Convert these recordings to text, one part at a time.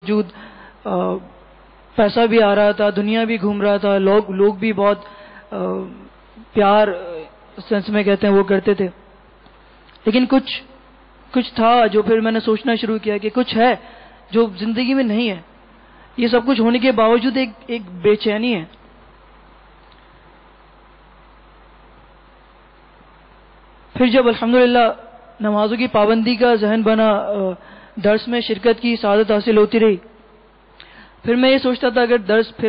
باوجود پیسہ بھی آ رہا تھا، دنیا بھی گھوم رہا تھا، لوگ بھی بہت پیار سینس میں کہتے ہیں وہ کرتے تھے، لیکن کچھ تھا جو پھر میں نے سوچنا شروع کیا کہ کچھ ہے جو زندگی میں نہیں ہے. یہ سب کچھ ہونے کے باوجود ایک بے چینی ہے. پھر جب الحمدللہ نمازوں کی پابندی کا ذہن بنا، درس میں شرکت کی سعادت حاصل ہوتی رہی، پھر میں یہ سوچتا تھا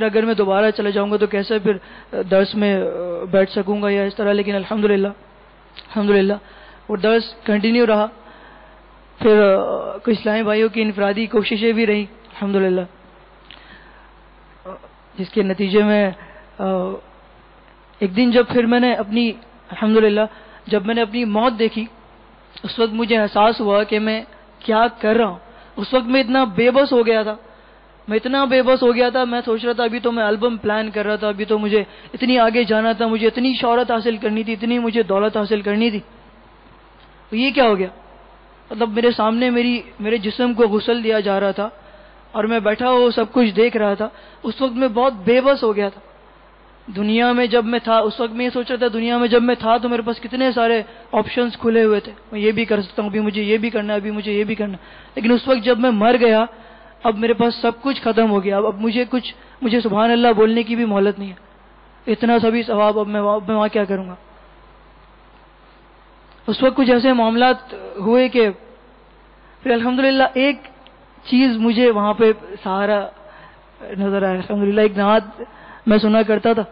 اگر میں دوبارہ چلا جاؤں گا تو کیسے پھر درس میں بیٹھ سکوں گا یا اس طرح. لیکن الحمدللہ وہ درس کنٹینیو رہا. پھر کچھ اسلامی بھائیوں کی انفرادی کوششیں بھی رہیں الحمدللہ، جس کے نتیجے میں ایک دن جب پھر میں نے الحمدللہ جب میں نے اپنی موت دیکھی، اس وقت مجھے احساس ہوا کہ میں کیا کر رہا ہوں. اس وقت میں اتنا بے بس ہو گیا تھا، میں سوچ رہا تھا ابھی تو میں البم پلان کر رہا تھا، ابھی تو مجھے اتنی آگے جانا تھا، مجھے اتنی شہرت حاصل کرنی تھی، اتنی مجھے دولت حاصل کرنی تھی. تو یہ کیا ہو گیا؟ مطلب میرے سامنے میرے جسم کو غسل دیا جا رہا تھا اور میں بیٹھا وہ سب کچھ دیکھ رہا تھا. اس وقت میں بہت بے بس ہو گیا تھا. دنیا میں جب میں تھا اس وقت میں یہ سوچ رہا تھا دنیا میں جب میں تھا تو میرے پاس کتنے سارے آپشنز کھلے ہوئے تھے، میں یہ بھی کر سکتا ہوں، ابھی مجھے یہ بھی کرنا ہے، ابھی مجھے یہ بھی کرنا ہے. لیکن اس وقت جب میں مر گیا، اب میرے پاس سب کچھ ختم ہو گیا. اب مجھے سبحان اللہ بولنے کی بھی مہلت نہیں ہے. اتنا سبھی ثواب اب میں وہاں کیا کروں گا. اس وقت کچھ ایسے معاملات ہوئے کہ پھر الحمدللہ ایک چیز مجھے وہاں پہ سہارا نظر آیا. الحمدللہ ایک نعت میں سنا کرتا تھا،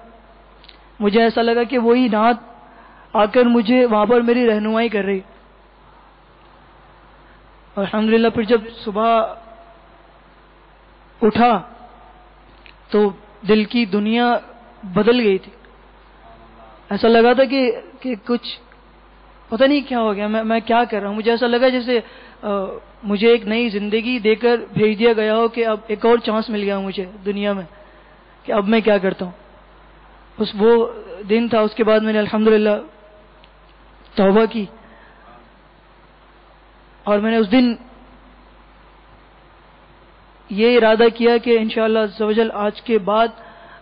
مجھے ایسا لگا کہ وہی نعت آ کر مجھے وہاں پر میری رہنمائی کر رہی. اور الحمدللہ پھر جب صبح اٹھا تو دل کی دنیا بدل گئی تھی. ایسا لگا تھا کہ کچھ پتہ نہیں کیا ہو گیا، میں کیا کر رہا ہوں. مجھے ایسا لگا جیسے مجھے ایک نئی زندگی دے کر بھیج دیا گیا ہو کہ اب ایک اور چانس مل گیا مجھے دنیا میں کہ اب میں کیا کرتا ہوں. بس وہ دن تھا. اس کے بعد میں نے الحمدللہ توبہ کی اور میں نے اس دن یہ ارادہ کیا کہ انشاءاللہ عز و جل آج کے بعد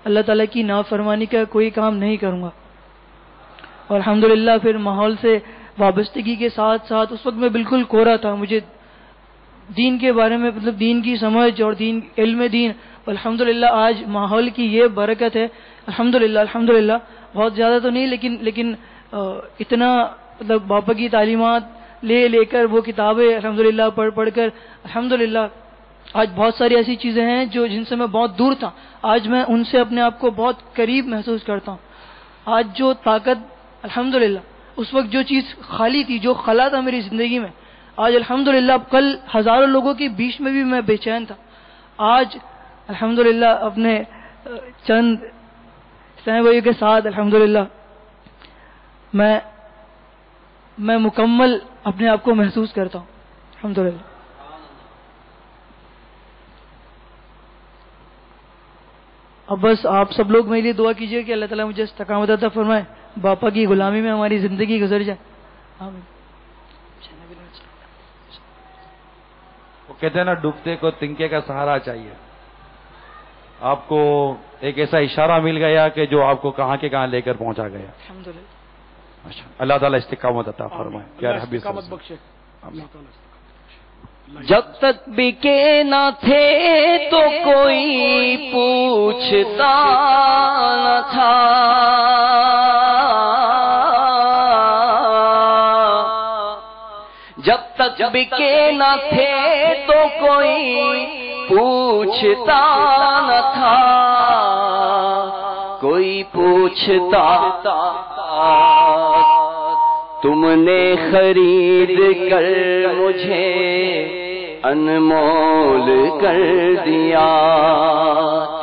اللہ تعالیٰ کی نافرمانی کا کوئی کام نہیں کروں گا. اور الحمدللہ پھر ماحول سے وابستگی کے ساتھ ساتھ اس وقت میں بالکل کوڑا تھا. مجھے دین کے بارے میں مطلب دین کی سمجھ اور علم دین، الحمدللہ آج ماحول کی یہ برکت ہے. الحمدللہ بہت زیادہ تو نہیں لیکن اتنا مطلب باپا کی تعلیمات لے کر وہ کتابیں الحمدللہ پڑھ کر الحمدللہ آج بہت ساری ایسی چیزیں ہیں جن سے میں بہت دور تھا، آج میں ان سے اپنے آپ کو بہت قریب محسوس کرتا ہوں. آج جو طاقت الحمدللہ اس وقت جو چیز خالی تھی، جو خلا تھا میری زندگی میں، آج الحمدللہ کل ہزاروں لوگوں کے بیچ میں بھی میں بے چین تھا. آج الحمدللہ اپنے چند اسلامی بھائیوں کے ساتھ الحمدللہ میں مکمل اپنے آپ کو محسوس کرتا ہوں الحمدللہ. اب بس آپ سب لوگ میرے لیے دعا کیجیے کہ اللہ تعالیٰ مجھے استقامت عطا فرمائے، باپا کی غلامی میں ہماری زندگی گزر جائے. آمین. وہ کہتے ہیں نا ڈوبتے کو تنکے کا سہارا چاہیے. آپ کو ایک ایسا اشارہ مل گیا کہ جو آپ کو کہاں کے کہاں لے کر پہنچا گیا. الحمدللہ. اللہ تعالیٰ استقامت عطا فرمائے. پیارے حبیب صلی اللہ علیہ وسلم. بخشے. جب تک بکے نہ تھے تو کوئی پوچھتا نہ تھا، جب تک بکے نہ تھے تو کوئی پوچھتا نہ تھا، کوئی پوچھتا تم نے خرید کر مجھے انمول کر دیا،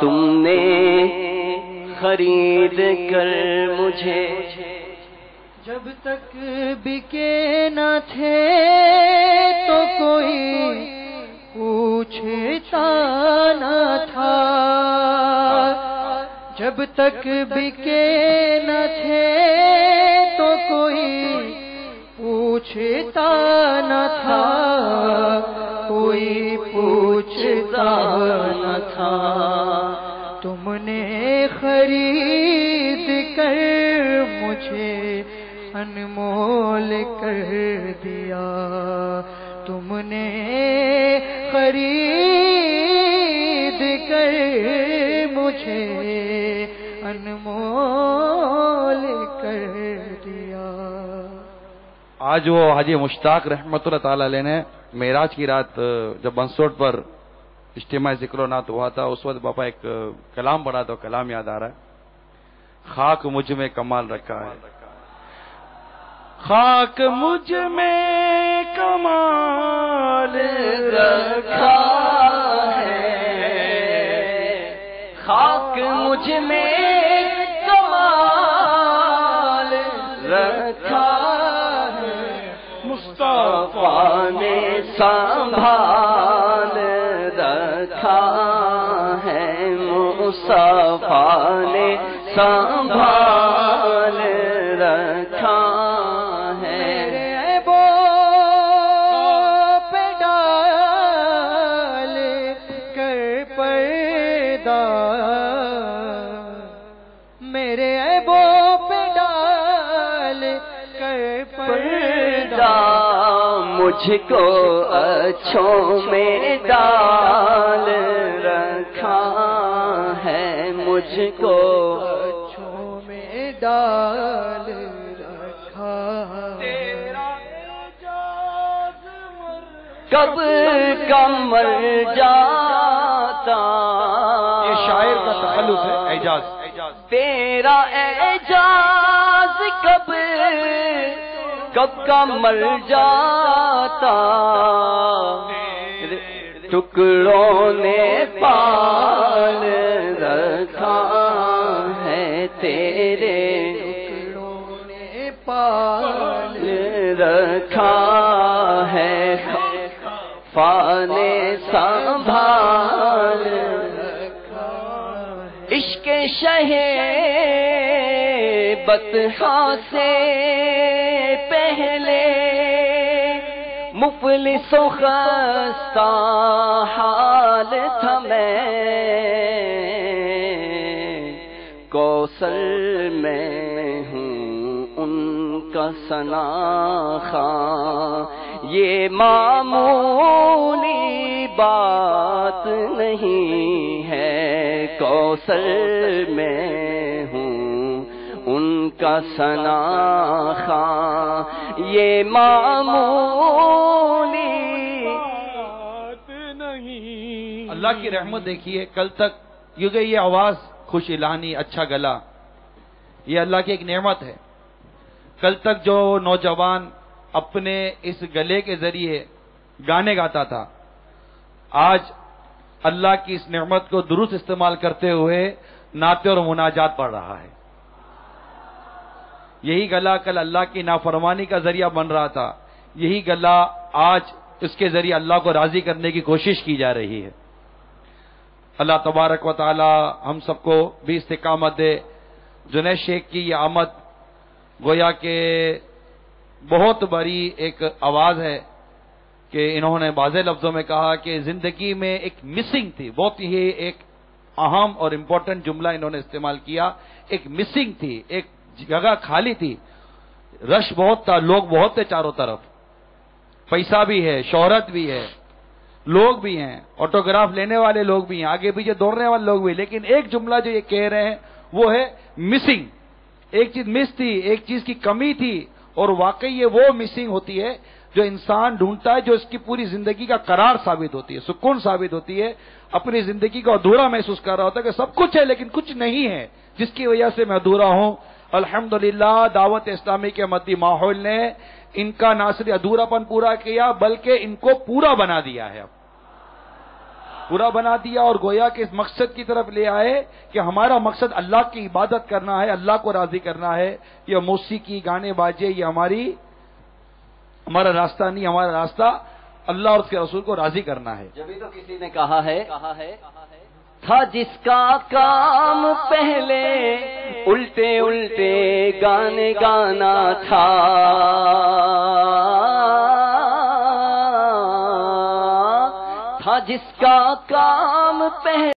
تم نے خرید کر مجھے. جب تک بکے نہ تھے تو کوئی پوچھتا نہ تھا، جب تک بکے نہ تھے تو کوئی پوچھتا نہ تھا، کوئی پوچھتا پوسا نہ تھا، تم نے خرید کر مجھے انمول کر دیا، تم نے خرید کر مجھے انمول کر دیا۔ آج وہ حاجی مشتاق رحمۃ اللہ تعالی علیہ نے معراج کی رات جب بنسوٹ پر اجتماع ذکر و نعت ہوا تھا، اس وقت باپا ایک کلام پڑھا تو کلام یاد آ رہا ہے، خاک مجھ میں کمال رکھا ہے، خاک مجھ میں کمال رکھا ہے، خاک مجھ میں کمال رکھا ہے، مصطفیٰ نے سنبھال رکھا ہے، مصطفیٰ نے سنبھال رکھا ہے۔ پہ ڈال کر پردہ، میرے عیبوں پہ ڈال کر پردہ، مجھ کو اچھوں میں ڈال رکھا ہے، مجھ کو اچھوں میں ڈال رکھا ہے۔ کب کمر جاتا، یہ شاعر کا تخلص ہے، اعجاز۔ تیرا اعجاز کب کا مر جاتا، ٹکڑوں نے پال رکھا ہے، تیرے ٹکڑوں نے پال رکھا ہے، فانے سنبھال رکھا ہے۔ عشق شہ بطحا سے پہلے مفلس و خستہ حال تھا میں، کوثر میں ہوں ان کا ثنا خواں، یہ معمولی بات نہیں ہے، کوثر میں ہوں ان کا ثنا خواں، یہ معمولی بات نہیں۔ اللہ کی رحمت دیکھیے، کل تک کیونکہ یہ آواز خوش الہانی، اچھا گلا، یہ اللہ کی ایک نعمت ہے۔ کل تک جو نوجوان اپنے اس گلے کے ذریعے گانے گاتا تھا، آج اللہ کی اس نعمت کو درست استعمال کرتے ہوئے نعتیں اور مناجات پڑھ رہا ہے۔ یہی گلا کل اللہ کی نافرمانی کا ذریعہ بن رہا تھا، یہی گلا آج اس کے ذریعے اللہ کو راضی کرنے کی کوشش کی جا رہی ہے۔ اللہ تبارک و تعالی ہم سب کو بھی استقامت دے۔ جنید شیخ کی یہ آمد گویا کہ بہت بڑی ایک آواز ہے کہ انہوں نے واضح لفظوں میں کہا کہ زندگی میں ایک مسنگ تھی، بہت ہی ایک اہم اور امپورٹنٹ جملہ انہوں نے استعمال کیا، ایک مسنگ تھی، ایک جگہ خالی تھی، رش بہت تھا، لوگ بہت تھے چاروں طرف، پیسہ بھی ہے، شہرت بھی ہے، لوگ بھی ہیں، آٹوگراف لینے والے لوگ بھی ہیں، آگے پیچھے دوڑنے والے لوگ بھی ہیں، لیکن ایک جملہ جو یہ کہہ رہے ہیں وہ ہے مسنگ۔ ایک چیز مس تھی، ایک چیز کی کمی تھی، اور واقعی یہ وہ مسنگ ہوتی ہے جو انسان ڈھونڈتا ہے، جو اس کی پوری زندگی کا قرار ثابت ہوتی ہے، سکون ثابت ہوتی ہے، اپنی زندگی کو ادھورا محسوس کر رہا ہوتا ہے کہ سب کچھ ہے لیکن کچھ نہیں ہے، جس کی وجہ سے میں ادھورا ہوں۔ الحمدللہ دعوت اسلامی کے مدی ماحول نے ان کا نہ صرف ادھورا پن پورا کیا بلکہ ان کو پورا بنا دیا ہے، پورا بنا دیا، اور گویا کہ اس مقصد کی طرف لے آئے کہ ہمارا مقصد اللہ کی عبادت کرنا ہے، اللہ کو راضی کرنا ہے۔ یہ موسیقی، گانے باجے، یہ ہمارا راستہ نہیں، ہمارا راستہ اللہ اور اس کے رسول کو راضی کرنا ہے۔ جبھی تو کسی نے کہا ہے تھا جس کا کام پہلے الٹے الٹے گانے گانا تھا، جس کا کام پہلے